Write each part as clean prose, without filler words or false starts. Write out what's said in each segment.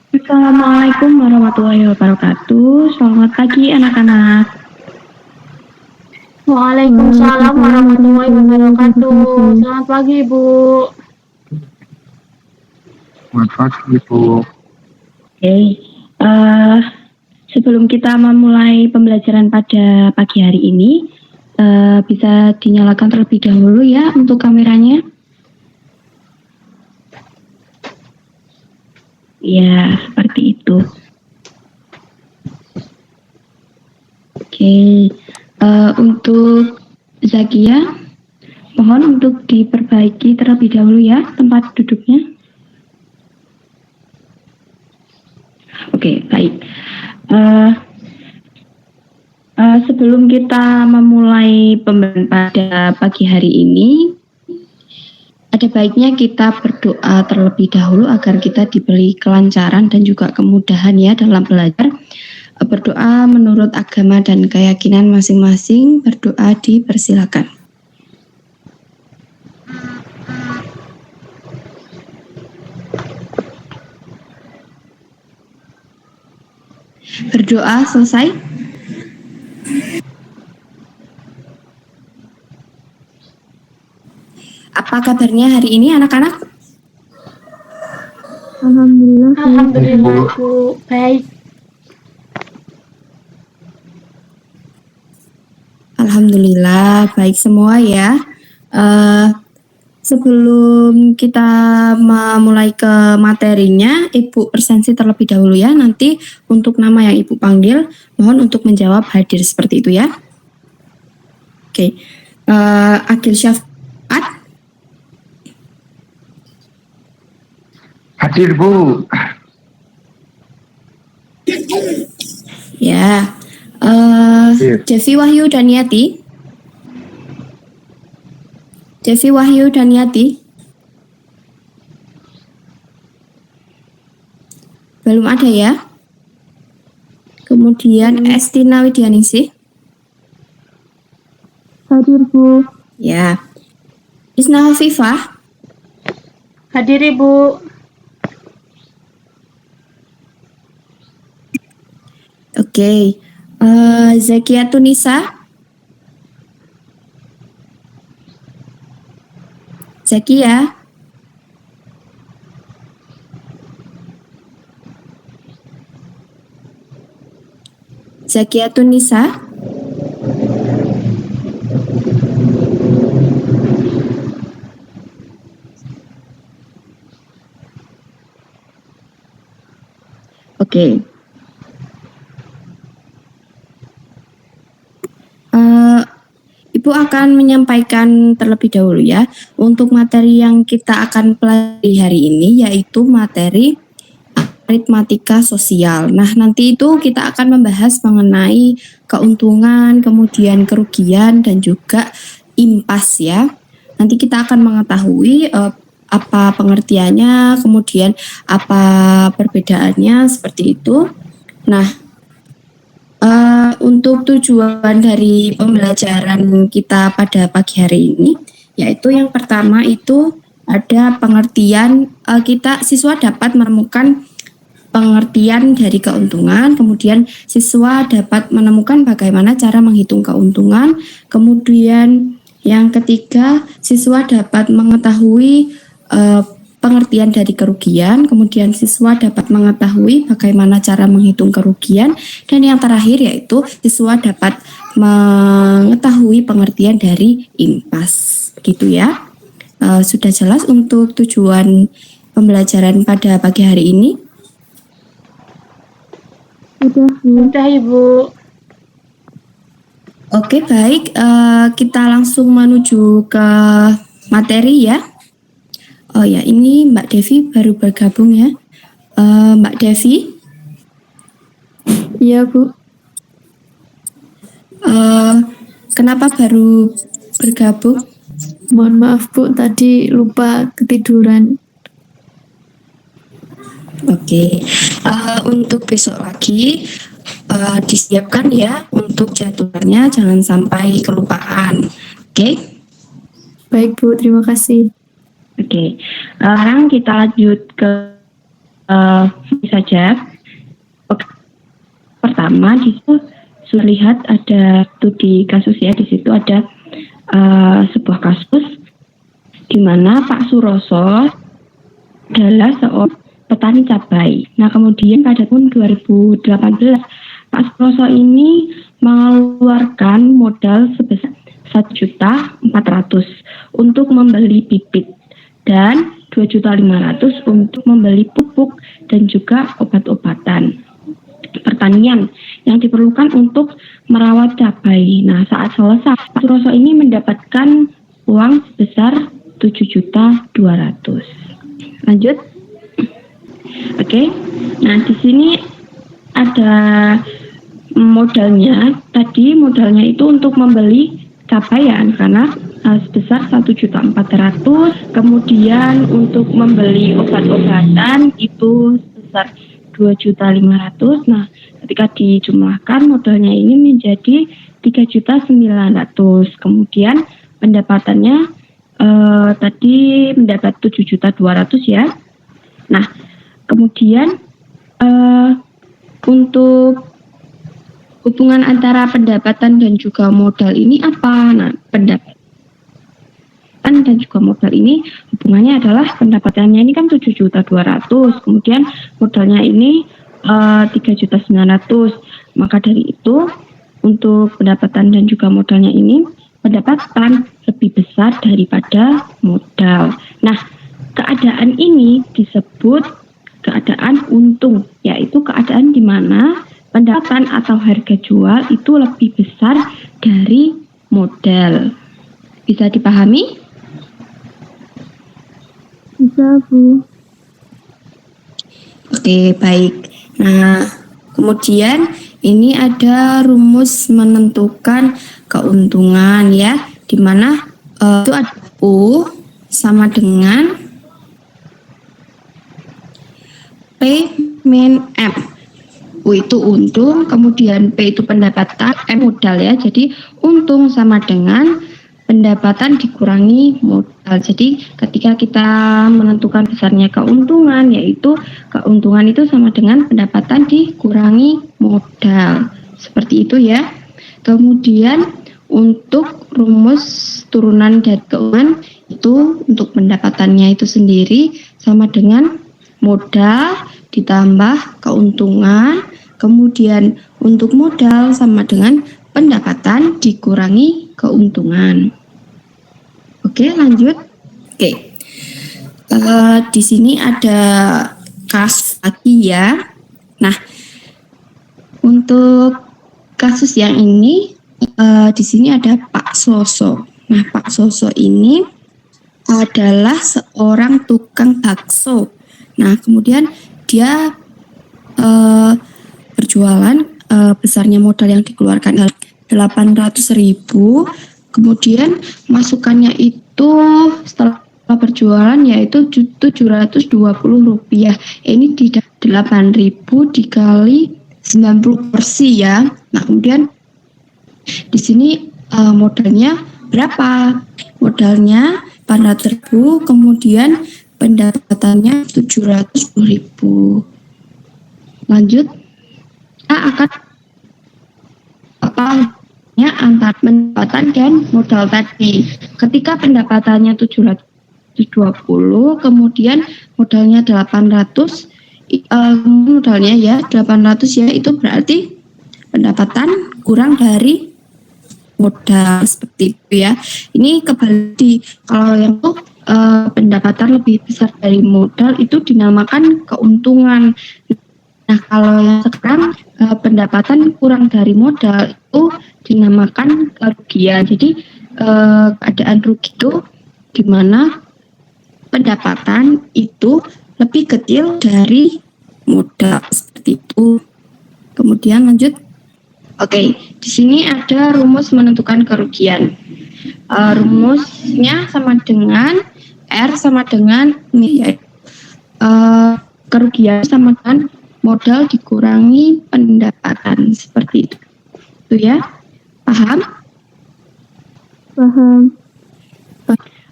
Assalamualaikum warahmatullahi wabarakatuh. Selamat pagi anak-anak. Waalaikumsalam warahmatullahi wabarakatuh. Selamat pagi, Bu. Selamat pagi, Bu. Oke, sebelum kita memulai pembelajaran pada pagi hari ini, bisa dinyalakan terlebih dahulu ya untuk kameranya. Ya, seperti itu. Oke, untuk Zakia, mohon untuk diperbaiki terlebih dahulu ya tempat duduknya. Oke, baik. Sebelum kita memulai pembelajaran pada pagi hari ini, ada baiknya kita berdoa terlebih dahulu agar kita diberi kelancaran dan juga kemudahan ya dalam belajar. Berdoa menurut agama dan keyakinan masing-masing, berdoa dipersilakan. Berdoa selesai? Apa kabarnya hari ini anak-anak? Alhamdulillah, Bu. Baik. Alhamdulillah, baik semua ya. Sebelum kita memulai ke materinya, Ibu presensi terlebih dahulu ya. Nanti untuk nama yang Ibu panggil, mohon untuk menjawab hadir seperti itu ya. Oke, Akil Syafaat. Hadir, Bu. Ya, Devi Wahyu Daniati. Devi Wahyu Daniati. Belum ada ya. Kemudian Estina Widianingsih. Hadir, Bu. Ya. Isna Hafifah. Hadir, Ibu. Oke. Zakia Tunisa. Zakia. Zakia Tunisa. Oke. Ibu akan menyampaikan terlebih dahulu ya untuk materi yang kita akan pelajari hari ini, yaitu materi aritmatika sosial. Nah, nanti itu kita akan membahas mengenai keuntungan, kemudian kerugian, dan juga impas ya. Nanti kita akan mengetahui apa pengertiannya, kemudian apa perbedaannya, seperti itu. Nah, untuk tujuan dari pembelajaran kita pada pagi hari ini, yaitu yang pertama itu ada pengertian, siswa dapat menemukan pengertian dari keuntungan, kemudian siswa dapat menemukan bagaimana cara menghitung keuntungan, kemudian yang ketiga siswa dapat mengetahui pengertian dari kerugian, kemudian siswa dapat mengetahui bagaimana cara menghitung kerugian, dan yang terakhir yaitu siswa dapat mengetahui pengertian dari impas. Begitu ya. Sudah jelas untuk tujuan pembelajaran pada pagi hari ini? Sudah, Ibu. Oke, baik. Kita langsung menuju ke materi ya. Oh ya, ini Mbak Devi baru bergabung ya. Mbak Devi? Iya, Bu. Kenapa baru bergabung? Mohon maaf, Bu. Tadi lupa ketiduran. Oke. Untuk besok lagi disiapkan ya untuk jadwalnya, jangan sampai kelupaan. Oke? Baik, Bu. Terima kasih. Oke. Sekarang kita lanjut ke saja. Pertama di situ sudah lihat ada studi kasus ya, di situ ada sebuah kasus di mana Pak Suroso adalah seorang petani cabai. Nah, kemudian pada tahun 2018 Pak Suroso ini mengeluarkan modal sebesar 1.400.000 untuk membeli bibit dan 2.500.000 untuk membeli pupuk dan juga obat-obatan pertanian yang diperlukan untuk merawat cabai. Nah, saat selesai, Pak Suroso ini mendapatkan uang sebesar 7.200.000. Lanjut. Oke. Nah, di sini ada modalnya. Tadi modalnya itu untuk membeli capaian karena sebesar 1.400.000. Kemudian untuk membeli obat-obatan itu sebesar 2.500.000. Nah, ketika dijumlahkan modalnya ini menjadi 3.900.000. Kemudian pendapatannya tadi mendapat 7.200.000 ya. Nah, kemudian untuk hubungan antara pendapatan dan juga modal ini apa? Nah, pendapatan dan juga modal ini hubungannya adalah pendapatannya ini kan 7.200.000, kemudian modalnya ini 3.900.000. Maka dari itu untuk pendapatan dan juga modalnya ini pendapatan lebih besar daripada modal. Nah, keadaan ini disebut keadaan untung, yaitu keadaan di mana pendapatan atau harga jual itu lebih besar dari modal. Bisa dipahami? Bisa, Bu. Oke, baik. Nah, kemudian ini ada rumus menentukan keuntungan ya, di mana itu ada U sama dengan P min M. U itu untung, kemudian P itu pendapatan, M modal ya. Jadi untung sama dengan pendapatan dikurangi modal. Jadi ketika kita menentukan besarnya keuntungan, yaitu keuntungan itu sama dengan pendapatan dikurangi modal. Seperti itu ya. Kemudian untuk rumus turunan dari keuangan itu untuk pendapatannya itu sendiri sama dengan modal ditambah keuntungan, kemudian untuk modal sama dengan pendapatan dikurangi keuntungan. Oke, lanjut. Oke, di sini ada kasus lagi ya. Nah, untuk kasus yang ini di sini ada Pak Soso. Nah, Pak Soso ini adalah seorang tukang bakso. Nah, kemudian dia berjualan, besarnya modal yang dikeluarkan 800.000, kemudian masukannya itu setelah berjualan yaitu 720 rupiah. Ini tidak 8.000 dikali 90 porsi ya. Nah, kemudian di sini modalnya berapa? Modalnya 400.000, kemudian pendapatannya 710.000. Lanjut, kita akan apa antar pendapatan dan modal tadi. Ketika pendapatannya 720, kemudian modalnya 800, modalnya ya 800 ya, itu berarti pendapatan kurang dari modal, seperti itu ya. Ini kebalik, kalau yang tuh pendapatan lebih besar dari modal itu dinamakan keuntungan. Nah, kalau yang sekarang pendapatan kurang dari modal itu dinamakan kerugian. Jadi keadaan rugi itu di mana pendapatan itu lebih kecil dari modal, seperti itu. Kemudian lanjut. Oke, di sini ada rumus menentukan kerugian. Rumusnya sama dengan R sama dengan ini, kerugian sama dengan modal dikurangi pendapatan, seperti itu. Itu ya, paham? Paham.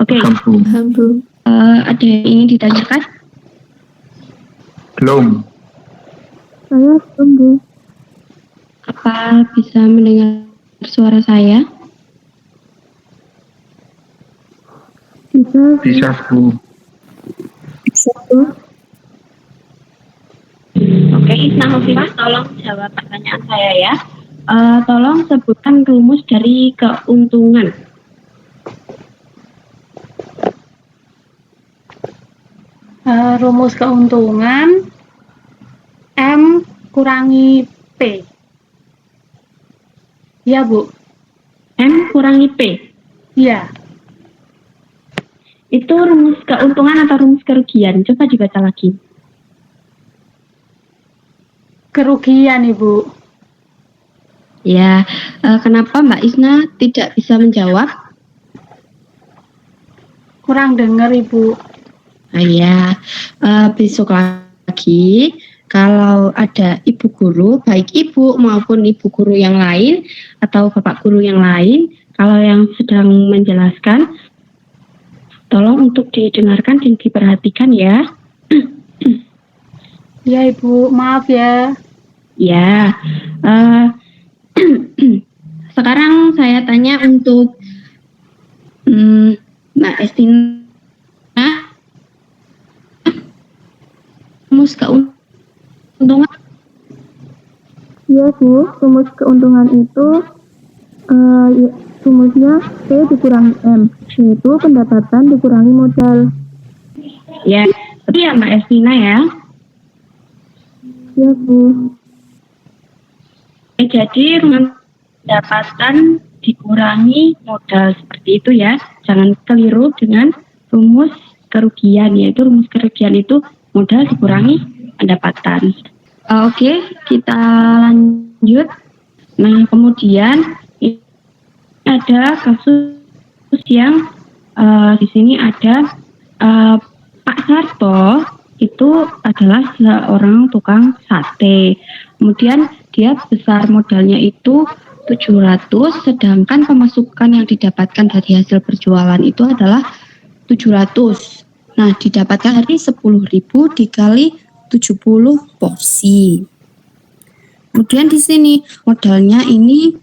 Oke. Paham, Bu. Ada yang ingin ditanyakan? Belum. Saya tunggu. Apa bisa mendengar suara saya? Bisa, Bisa, Bu. bisa, Bu. Oke, Isna Hovifah, tolong jawab pertanyaan saya ya. Tolong sebutkan rumus dari keuntungan. Rumus keuntungan M kurangi P. Ya, Bu. M kurangi P. Iya. Itu rumus keuntungan atau rumus kerugian? Coba dibaca lagi. Kerugian, Ibu. Ya, kenapa Mbak Isna tidak bisa menjawab? Kurang dengar, Ibu. Ya, besok lagi kalau ada ibu guru, baik ibu maupun ibu guru yang lain atau bapak guru yang lain, kalau yang sedang menjelaskan, tolong untuk didengarkan dan diperhatikan ya. Ya, Ibu. Maaf ya. Ya, sekarang saya tanya untuk Mbak Estina, rumus keuntungan. Iya, Bu. Rumus keuntungan itu rumusnya P dikurangi M, yaitu pendapatan dikurangi modal. Ya, tapi ya Mbak Estina ya. Iya, Bu. Jadi rumus pendapatan dikurangi modal seperti itu ya. Jangan keliru dengan rumus kerugian, yaitu rumus kerugian itu modal dikurangi pendapatan. Oke, kita lanjut. Nah, kemudian ini ada kasus yang di sini ada Pak Sarto itu adalah seorang tukang sate. Kemudian dia besar modalnya itu 700, sedangkan pemasukan yang didapatkan dari hasil berjualan itu adalah 700. Nah, didapatkan dari 10.000 dikali 70 porsi. Kemudian di sini modalnya ini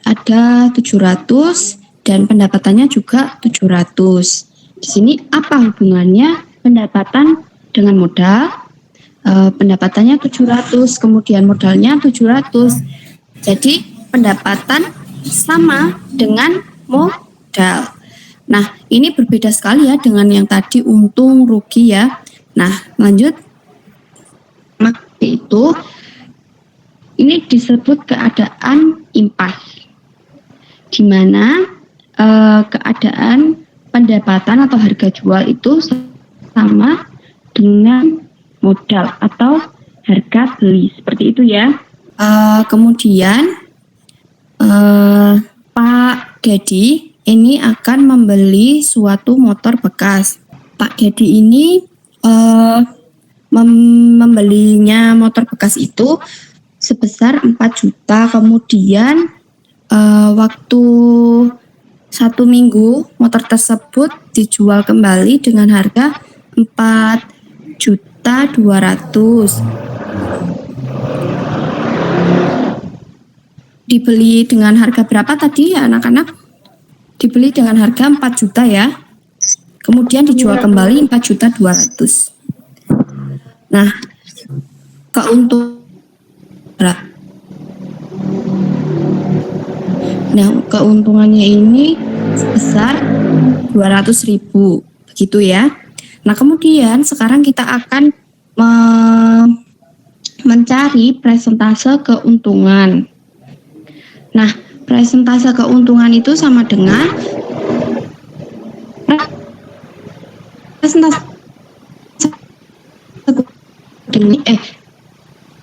ada 700 dan pendapatannya juga 700. Di sini apa hubungannya pendapatan dengan modal? Pendapatannya 700, kemudian modalnya 700. Jadi pendapatan sama dengan modal. Nah, ini berbeda sekali ya dengan yang tadi untung rugi ya. Nah, lanjut. Itu ini disebut keadaan impas, di mana keadaan pendapatan atau harga jual itu sama dengan modal atau harga beli, seperti itu ya. Kemudian Pak Dedi ini akan membeli suatu motor bekas. Pak Dedi ini membelinya motor bekas itu sebesar 4 juta. Kemudian waktu 1 minggu motor tersebut dijual kembali dengan harga 4.200.000. Dibeli dengan harga berapa tadi ya anak-anak? Dibeli dengan harga 4 juta ya. Kemudian dijual kembali 4.200.000. Nah, keuntungannya ini sebesar 200.000, begitu ya. Nah, kemudian sekarang kita akan mencari presentase keuntungan. Nah, presentase keuntungan itu sama dengan presentase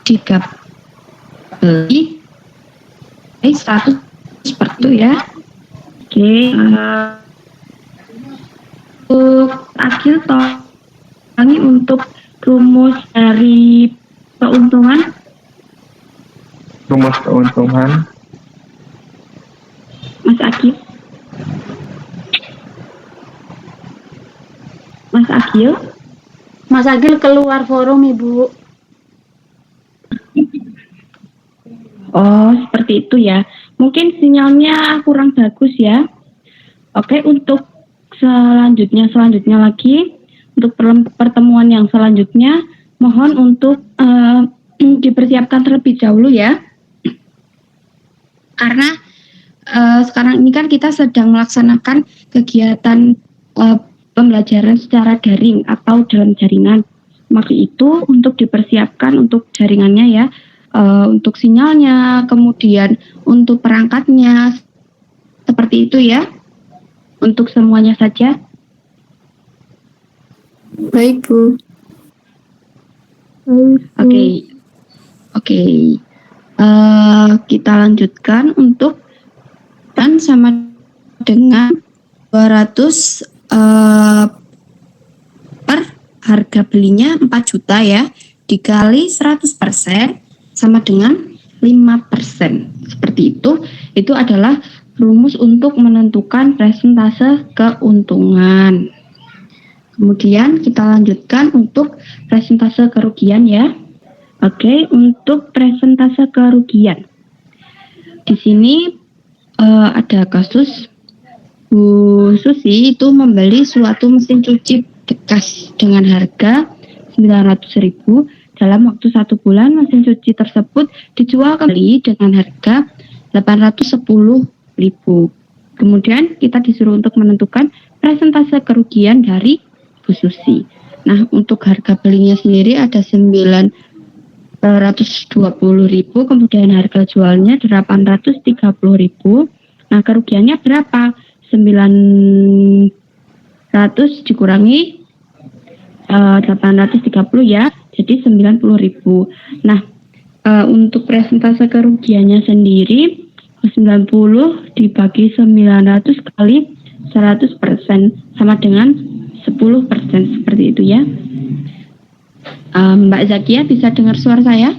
dikali 100 seperti itu ya. Oke, untuk akhir ini untuk rumus dari keuntungan. Rumus keuntungan Mas Akil. Mas Agil keluar forum, Ibu. Oh, seperti itu ya. Mungkin sinyalnya kurang bagus ya. Oke, untuk selanjutnya lagi, untuk pertemuan yang selanjutnya, mohon untuk dipersiapkan terlebih dahulu ya. Karena sekarang ini kan kita sedang melaksanakan kegiatan pembelajaran secara daring atau dalam jaringan. Maka itu untuk dipersiapkan untuk jaringannya ya, untuk sinyalnya, kemudian untuk perangkatnya, seperti itu ya. Untuk semuanya saja. Baik, Bu. Oke. Kita lanjutkan untuk dan sama dengan 200 per harga belinya 4 juta ya, dikali 100% sama dengan 5%. Seperti itu. Itu adalah rumus untuk menentukan persentase keuntungan. Kemudian kita lanjutkan untuk persentase kerugian ya. Oke, untuk persentase kerugian. Di sini ada kasus Bu Susi itu membeli suatu mesin cuci bekas dengan harga 900.000. Dalam waktu 1 bulan mesin cuci tersebut dijual kembali dengan harga 810.000. Kemudian kita disuruh untuk menentukan persentase kerugian dari Bu Susi. Nah, untuk harga belinya sendiri ada 920.000, kemudian harga jualnya 830.000. Nah, kerugiannya berapa? 900 dikurangi 830 ya, jadi 90.000. Nah, untuk persentase kerugiannya sendiri 90 dibagi 900 kali 100% sama dengan 10%, seperti itu ya. Mbak Zakia bisa dengar suara saya?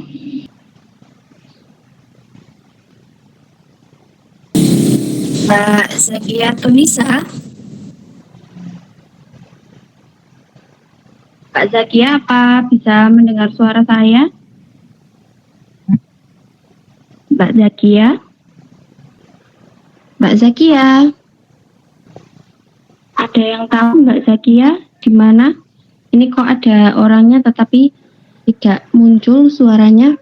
Mbak Zakia Tunisa. Mbak Zakia, apa bisa mendengar suara saya? Mbak Zakia? Mbak Zakia? Ada yang tahu Mbak Zakia di mana? Ini kok ada orangnya tetapi tidak muncul suaranya?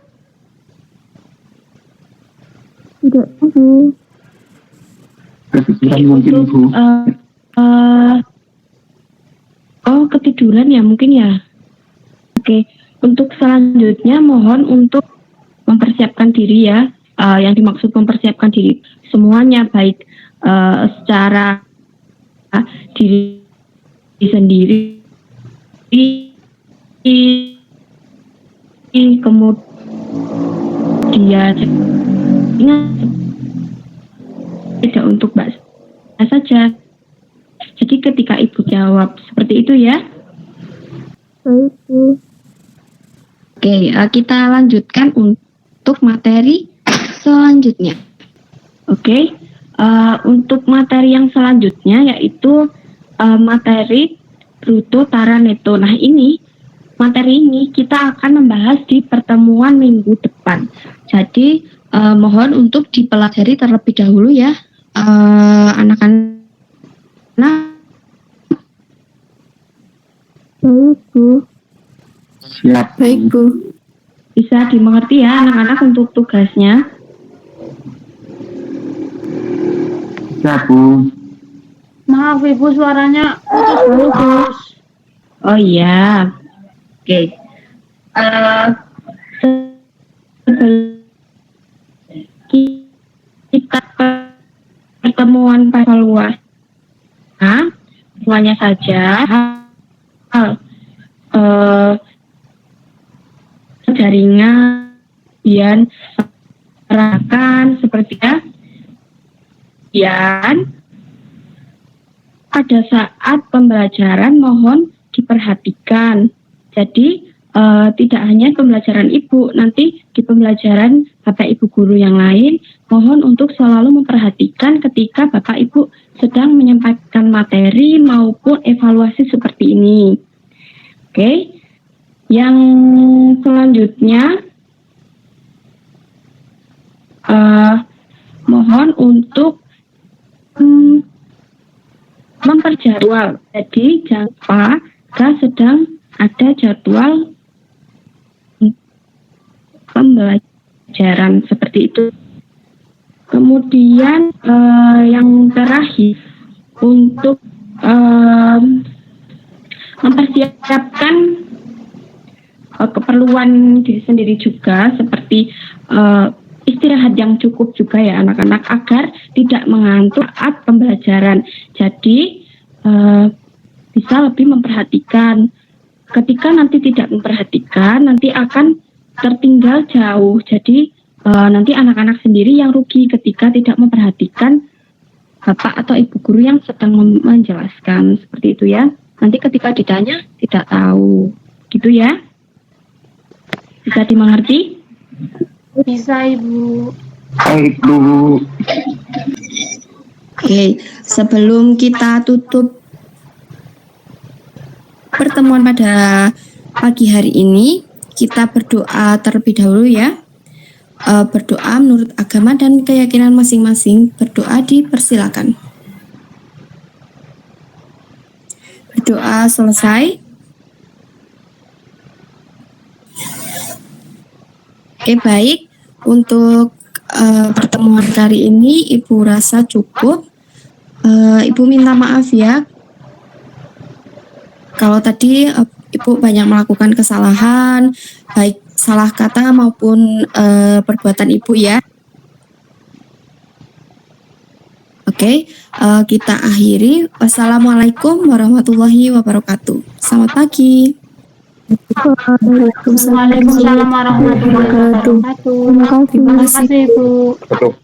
Tidak tahu. Ketiduran mungkin, Bu. Oh, ketiduran ya mungkin ya. Oke, untuk selanjutnya mohon untuk mempersiapkan diri ya. Yang dimaksud mempersiapkan diri semuanya, baik secara diri sendiri, kemudian tidak untuk Mbak saja. Jadi ketika Ibu jawab seperti itu ya. Baik, Bu. Oke, kita lanjutkan untuk materi selanjutnya. Oke, untuk materi yang selanjutnya yaitu materi bruto tara neto. Nah, materi ini kita akan membahas di pertemuan minggu depan. Jadi mohon untuk dipelajari terlebih dahulu ya, anak-anak. Baik, Bu. Siap. Baik, Bu. Bisa dimengerti ya anak-anak untuk tugasnya. Siap, Bu. Maaf Ibu, suaranya putus-putus. Oh iya. Oke. Kita pertemuan evaluasi. Semuanya saja. Jaringan, kemudian perangkat seperti ya. Dan pada saat pembelajaran mohon diperhatikan. Jadi tidak hanya pembelajaran Ibu, nanti di pembelajaran Bapak Ibu guru yang lain, mohon untuk selalu memperhatikan ketika Bapak Ibu sedang menyampaikan materi maupun evaluasi seperti ini. Oke. Yang selanjutnya mohon untuk memperjadwal. Jadi jangan lupa jika sedang ada jadwal pembelajaran seperti itu. Kemudian yang terakhir untuk mempersiapkan keperluan diri sendiri juga seperti istirahat yang cukup juga ya anak-anak agar tidak mengantuk saat pembelajaran. Jadi bisa lebih memperhatikan. Ketika nanti tidak memperhatikan, nanti akan tertinggal jauh. Jadi nanti anak-anak sendiri yang rugi ketika tidak memperhatikan bapak atau ibu guru yang sedang menjelaskan seperti itu ya. Nanti ketika ditanya tidak tahu, gitu ya. Bisa dimengerti? Bisa, Ibu. Baik, Bu. Oke, sebelum kita tutup pertemuan pada pagi hari ini, kita berdoa terlebih dahulu ya. Berdoa menurut agama dan keyakinan masing-masing. Berdoa dipersilakan. Berdoa selesai. Oke, baik. Untuk pertemuan kali ini Ibu rasa cukup. Ibu minta maaf ya kalau tadi Ibu banyak melakukan kesalahan, baik salah kata maupun perbuatan Ibu ya. Oke, kita akhiri. Wassalamualaikum warahmatullahi wabarakatuh. Selamat pagi. Waalaikumsalam warahmatullahi wabarakatuh. Terima kasih. Terima kasih, Ibu. Tutup.